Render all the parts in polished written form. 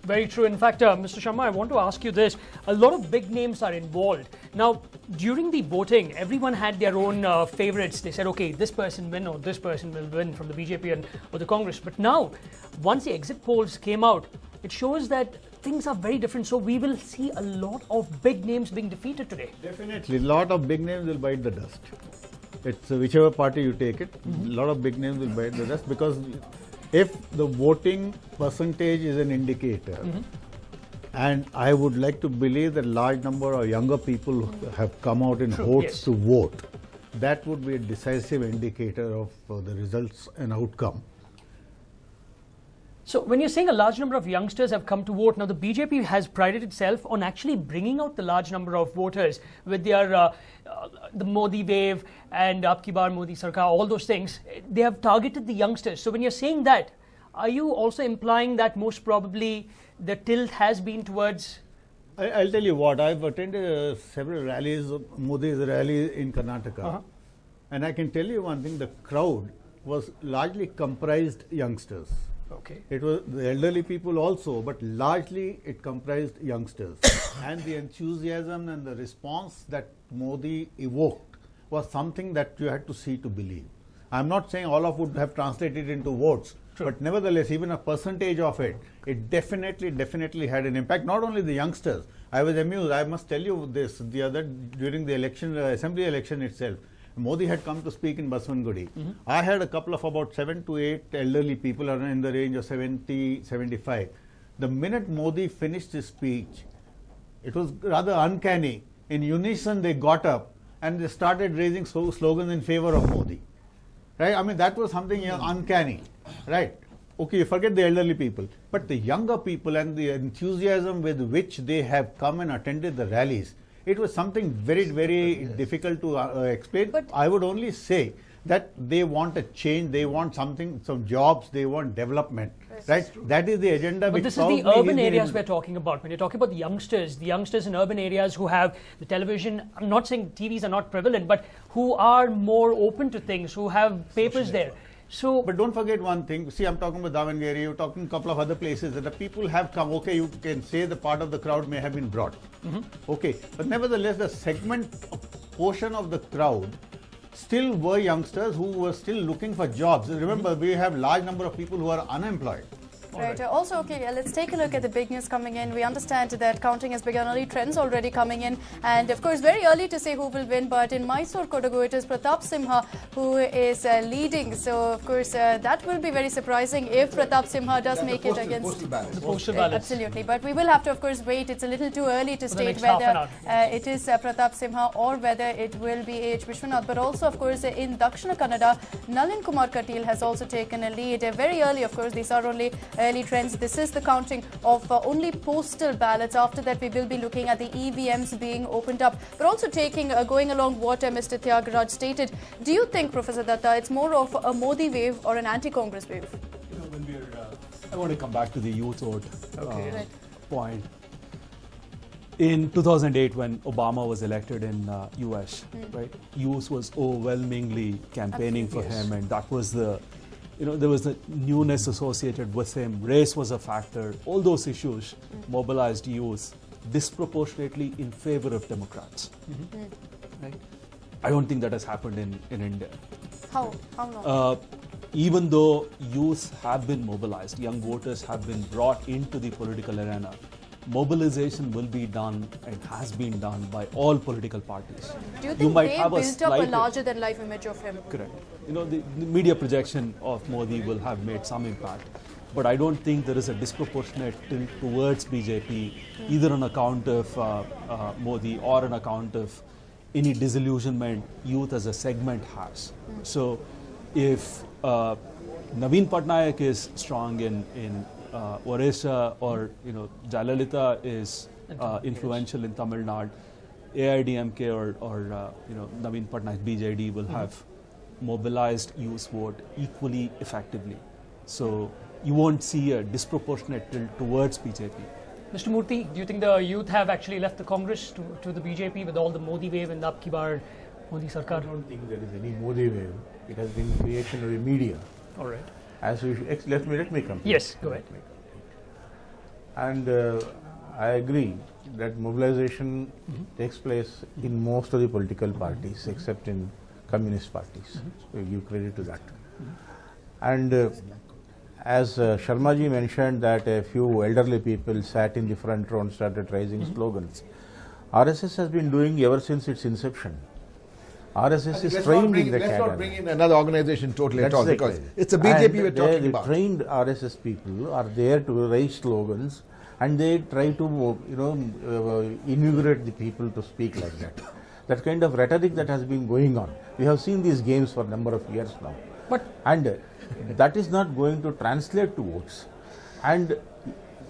Very true. In fact, Mr. Sharma, I want to ask you this. A lot of big names are involved. Now, during the voting, everyone had their own favorites. They said, okay, this person win or this person will win from the BJP or the Congress. But now, once the exit polls came out, it shows that things are very different. So we will see a lot of big names being defeated today. Definitely. A lot of big names will bite the dust. It's whichever party you take it, a lot of big names will bite the dust, because if the voting percentage is an indicator, and I would like to believe that large number of younger people have come out in votes to vote, that would be a decisive indicator of the results and outcome. So when you're saying a large number of youngsters have come to vote, now the BJP has prided itself on actually bringing out the large number of voters with their the Modi wave and Ab Ki Baar Modi Sarkar, all those things. They have targeted the youngsters. So when you're saying that, are you also implying that most probably the tilt has been towards... I'll tell you what, I've attended several rallies, Modi's rally in Karnataka, and I can tell you one thing, the crowd was largely comprised youngsters. Okay. It was the elderly people also, but largely it comprised youngsters. And the enthusiasm and the response that Modi evoked was something that you had to see to believe. I'm not saying all of it would have translated into votes, but nevertheless, even a percentage of it, it definitely had an impact. Not only the youngsters. I was amused. I must tell you this, during the election, assembly election itself, Modi had come to speak in Baswangudi. I had a couple of about 7 to 8 elderly people are in the range of 70, 75. The minute Modi finished his speech, it was rather uncanny. In unison, they got up and they started raising slogans in favor of Modi. Right? I mean, that was something uncanny. Right? Okay, forget the elderly people. But the younger people and the enthusiasm with which they have come and attended the rallies, it was something very difficult to explain. But I would only say that they want a change, they want something, some jobs, they want development. Right? That is the agenda. But this is the urban areas we're talking about. When you're talking about the youngsters in urban areas who have the television, I'm not saying TVs are not prevalent, but who are more open to things, who have papers there. So, but don't forget one thing. See, I'm talking about Davangere, you're talking a couple of other places that the people have come. Okay, you can say the part of the crowd may have been brought. Okay, but nevertheless, the segment, portion of the crowd still were youngsters who were still looking for jobs. Remember, we have large number of people who are unemployed. Right. Also, okay, let's take a look at the big news coming in. We understand that counting has begun, early trends already coming in, and of course very early to say who will win, but in Mysore Kodagu it is Pratap Simha who is leading. So of course that will be very surprising if Pratap Simha does make it against the postal ballots. Absolutely, but we will have to of course wait. It's a little too early to state whether it is Pratap Simha or whether it will be A.H. Vishwanath. But also of course in Dakshina Kannada, Nalin Kumar Katil has also taken a lead very early. Of course these are only early trends. This is the counting of only postal ballots. After that, we will be looking at the EVMs being opened up. But also going along what Mr. Tyagaraj stated, do you think, Professor Datta, it's more of a Modi wave or an anti-Congress wave? You know, when I want to come back to the youth vote point. In 2008, when Obama was elected in US, right, youth was overwhelmingly campaigning for him, and that was the there was the newness associated with him. Race was a factor. All those issues mobilized youth disproportionately in favor of Democrats. Right? I don't think that has happened in India. How not? Even though youth have been mobilized, young voters have been brought into the political arena, mobilization will be done and has been done by all political parties. Do you think they built up a larger-than-life image of him? Correct. The media projection of Modi will have made some impact, but I don't think there is a disproportionate tilt towards BJP, either on account of Modi or on account of any disillusionment youth as a segment has. So, if Naveen Patnaik is strong in Orissa, or Jayalalitha is influential in Tamil Nadu, AIDMK or Naveen Patnaik BJD will have mobilized youth vote equally effectively. So you won't see a disproportionate tilt towards BJP. Mr. Murthy, do you think the youth have actually left the Congress to the BJP with all the Modi wave and the Ab Ki Baar Modi Sarkar? I don't think there is any Modi wave. It has been creation of the media. All right. As we let me complete. Yes, go ahead. And I agree that mobilization takes place in most of the political parties except in communist parties. So we give credit to that. And as Sharmaji mentioned that a few elderly people sat in the front row and started raising slogans. RSS has been doing ever since its inception. RSS is trained in the Let's not bring in another organization totally at all, because it's a and BJP we're talking about. The trained RSS people are there to raise slogans, and they try to invigorate the people to speak like that. That kind of rhetoric that has been going on. We have seen these games for a number of years now. And that is not going to translate to votes. And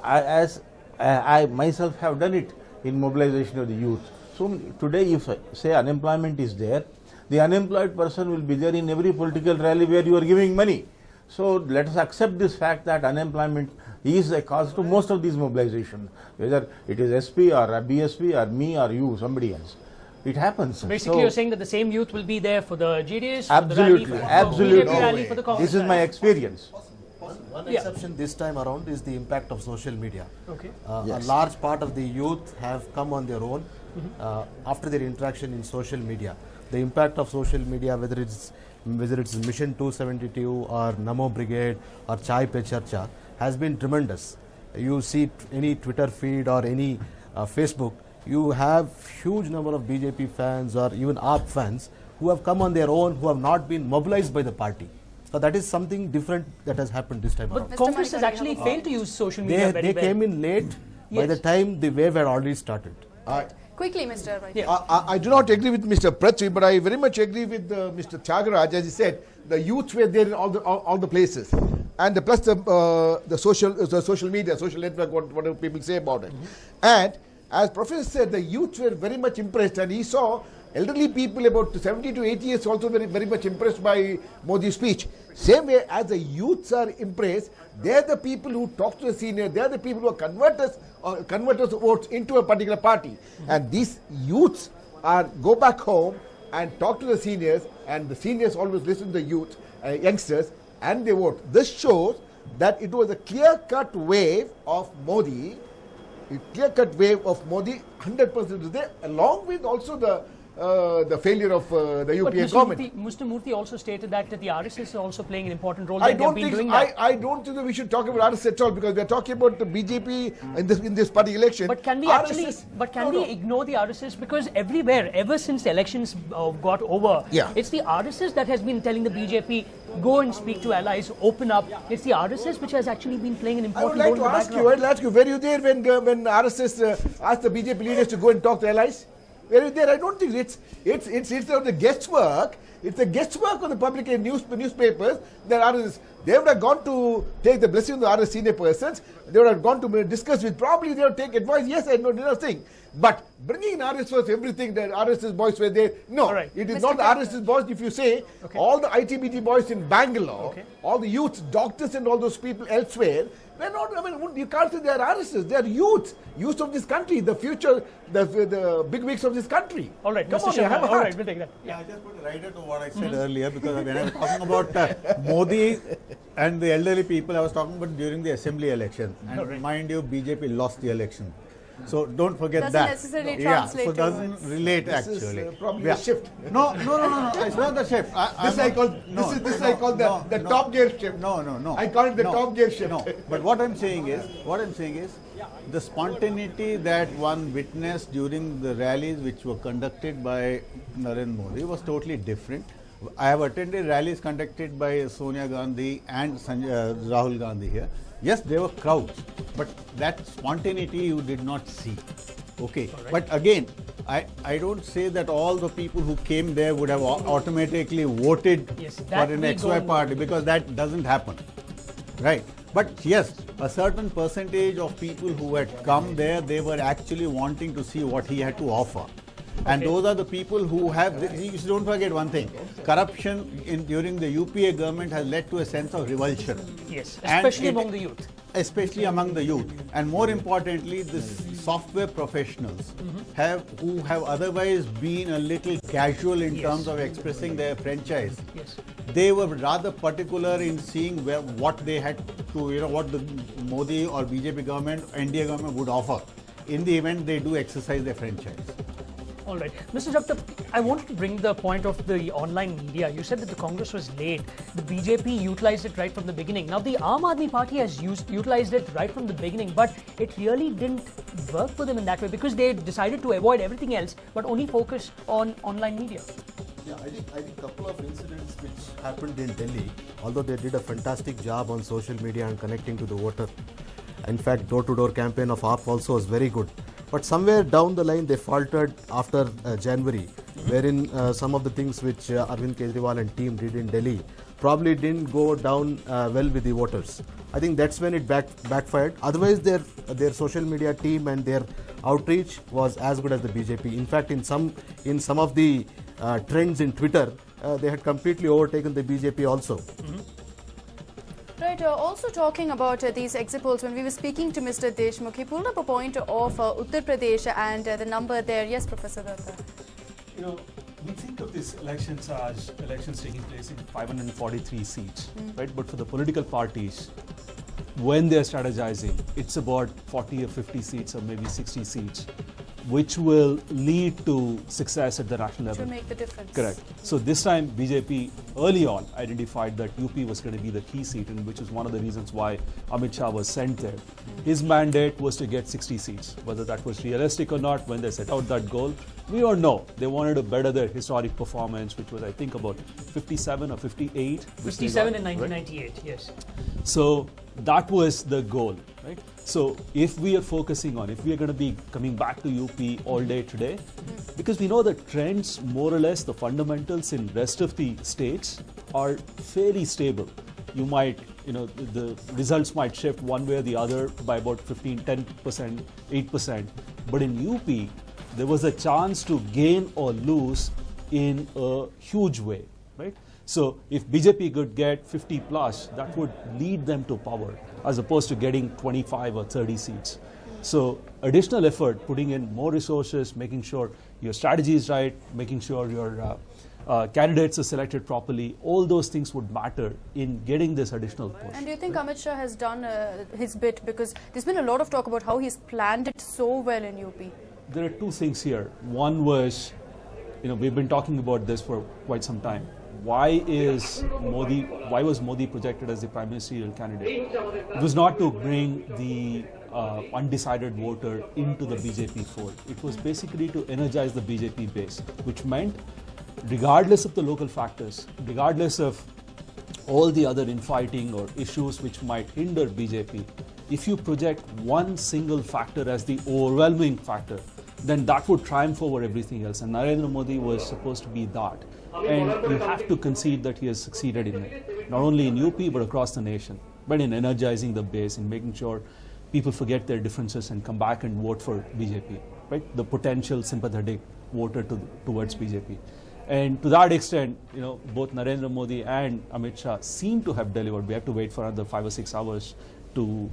I myself have done it in mobilization of the youth. So today, if say unemployment is there, the unemployed person will be there in every political rally where you are giving money. So let us accept this fact that unemployment is a cause to most of these mobilizations, whether it is SP or BSP or me or you, somebody else. It happens. Basically, you're saying that the same youth will be there for the GDS, absolutely, for the rally, absolutely. for the rally, for the Congress This is my rally. experience. One exception this time around is the impact of social media. Okay. A large part of the youth have come on their own after their interaction in social media. The impact of social media, whether it's Mission 272 or Namo Brigade or Chai Pe Charcha, has been tremendous. You see any Twitter feed or any Facebook, you have huge number of BJP fans or even AAP fans who have come on their own, who have not been mobilized by the party. So that is something different that has happened this time around. But Congress has actually failed to use social media very They well. came in late by the time the wave had already started. Quickly, Mr. Right. Yeah. I do not agree with Mr. Prithvi, but I very much agree with Mr. Tyagaraj. As he said, the youths were there in all the places, and plus the social media, social network, whatever people say about it. And as Professor said, the youths were very much impressed, and he saw elderly people about 70 to 80 years also very much impressed by Modi's speech. Same way as the youths are impressed, they are the people who talk to the senior, they are the people who are converters of votes into a particular party. And these youths go back home and talk to the seniors, and the seniors always listen to the youth, youngsters, and they vote. This shows that it was a clear-cut wave of Modi, 100% is there, along with also the failure of the UPA government. Mr. Murthy also stated that the RSS is also playing an important role. I don't think that we should talk about RSS at all, because we are talking about the BJP in this party election. But can we ignore the RSS? Because everywhere, ever since the elections got over, it's the RSS that has been telling the BJP, go and speak to allies, open up. It's the RSS which has actually been playing an important role in the background. I'd like to ask you, were you there when RSS asked the BJP leaders to go and talk to allies? Were you there? I don't think it's the guesswork. It's the guesswork of the public newspapers. They would have gone to take the blessing of the RSS senior persons. They would have gone to discuss with. Probably they would take advice. Yes, I know nothing. But bringing in RSS was everything. The RSS boys were there. No, it is not the RSS boys. If you say all the ITBT boys in Bangalore, all the youths, doctors, and all those people elsewhere, they're not. I mean, you can't say they are RSS. They are youths of this country, the future, the big wigs of this country. All right, come Mr. on, Sharma, have a all right, we'll take that. Yeah, I just put a rider to what I said earlier, because when I was talking about Modi and the elderly people, I was talking about during the assembly election. And mind you, BJP lost the election. So don't forget Doesn't that. necessarily translate so doesn't towards. relate This actually. is probably a shift. No. It's not the shift. This I call the top gear shift. No. I call it the top gear shift. No. But what I'm saying is, the spontaneity that one witnessed during the rallies which were conducted by Narendra Modi was totally different. I have attended rallies conducted by Sonia Gandhi and Rahul Gandhi here. Yes, there were crowds, but that spontaneity you did not see. Okay, but again, I don't say that all the people who came there would have automatically voted for an XY party, because that doesn't happen, right? But yes, a certain percentage of people who had come there, they were actually wanting to see what he had to offer. And those are the people who have, don't forget one thing, corruption during the UPA government has led to a sense of revulsion. Yes, especially among the youth. Especially among the youth. And more importantly, this software professionals who have otherwise been a little casual in terms of expressing their franchise. Yes. They were rather particular in seeing what they had to, what the Modi or BJP government, NDA government would offer in the event they do exercise their franchise. All right. Mr. Jagtap, I wanted to bring the point of the online media. You said that the Congress was late. The BJP utilized it right from the beginning. Now, the Aam Aadmi Party has utilized it right from the beginning, but it really didn't work for them in that way because they decided to avoid everything else but only focus on online media. Yeah, I think a couple of incidents which happened in Delhi, although they did a fantastic job on social media and connecting to the voter. In fact, door-to-door campaign of AAP also was very good. But somewhere down the line, they faltered after January, wherein some of the things which Arvind Kejriwal and team did in Delhi probably didn't go down well with the voters. I think that's when it backfired. Otherwise, their social media team and their outreach was as good as the BJP. In fact, in some of the trends in Twitter, they had completely overtaken the BJP also. Right, also talking about these exit polls, when we were speaking to Mr. Deshmukh, he pulled up a point of Uttar Pradesh and the number there. Yes, Professor Datta. You know, we think of these elections as elections taking place in 543 seats, right? But for the political parties, when they're strategizing, it's about 40 or 50 seats or maybe 60 seats, which will lead to success at the national level. To make the difference. Correct. So this time BJP early on identified that UP was going to be the key seat, and which is one of the reasons why Amit Shah was sent there. His mandate was to get 60 seats. Whether that was realistic or not, when they set out that goal, we don't know. They wanted to better their historic performance, which was I think about 57 or 58. 57 in 1998, right? Yes. So that was the goal, right? So if we are focusing on, if we are going to be coming back to UP all day today, because we know the trends, more or less, the fundamentals in rest of the states are fairly stable. You might, the results might shift one way or the other by about 15, 10%, 8%. But in UP, there was a chance to gain or lose in a huge way, right? So if BJP could get 50 plus, that would lead them to power, as opposed to getting 25 or 30 seats. So additional effort, putting in more resources, making sure your strategy is right, making sure your candidates are selected properly, all those things would matter in getting this additional push. And do you think Amit Shah has done his bit? Because there's been a lot of talk about how he's planned it so well in UP. There are two things here. One was, we've been talking about this for quite some time. Why was Modi projected as the prime ministerial candidate? It was not to bring the undecided voter into the BJP fold. It was basically to energize the BJP base, which meant regardless of the local factors, regardless of all the other infighting or issues which might hinder BJP, if you project one single factor as the overwhelming factor, then that would triumph over everything else. And Narendra Modi was supposed to be that. And you have to concede that he has succeeded in it, not only in UP but across the nation, but in energizing the base, in making sure people forget their differences and come back and vote for BJP, right? The potential sympathetic voter towards BJP. And to that extent, both Narendra Modi and Amit Shah seem to have delivered. We have to wait for another 5 or 6 hours to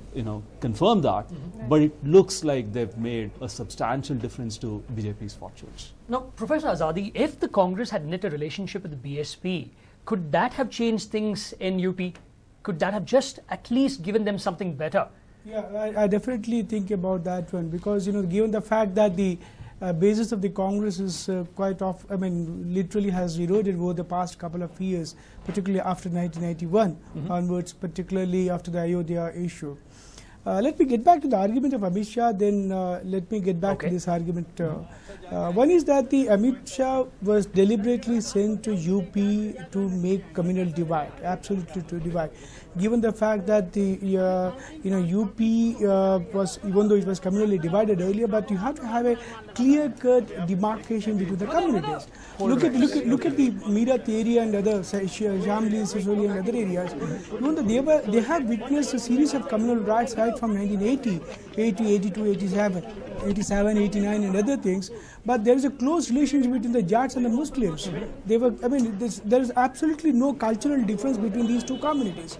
confirm that, but it looks like they've made a substantial difference to BJP's fortunes. Now, Professor Azadi, if the Congress had knit a relationship with the BSP, could that have changed things in UP? Could that have just at least given them something better? Yeah, I definitely think about that one, because given the fact that the basis of the Congress is literally has eroded over the past couple of years, particularly after 1991 onwards, particularly after the Ayodhya issue. Let me get back to the argument of Amit Shah, then let me get back to this argument. One is that the Amit Shah was deliberately sent to UP to make communal divide, absolutely to divide. Given the fact that the UP was, even though it was communally divided earlier, but you have to have a clear-cut demarcation between the communities. Look at the Meerut area and other Shamli, Sisoli and other areas. Even though they have witnessed a series of communal riots right from 1980, 80, 82, 87, 89 and other things, but there is a close relationship between the Jats and the Muslims. There is absolutely no cultural difference between these two communities.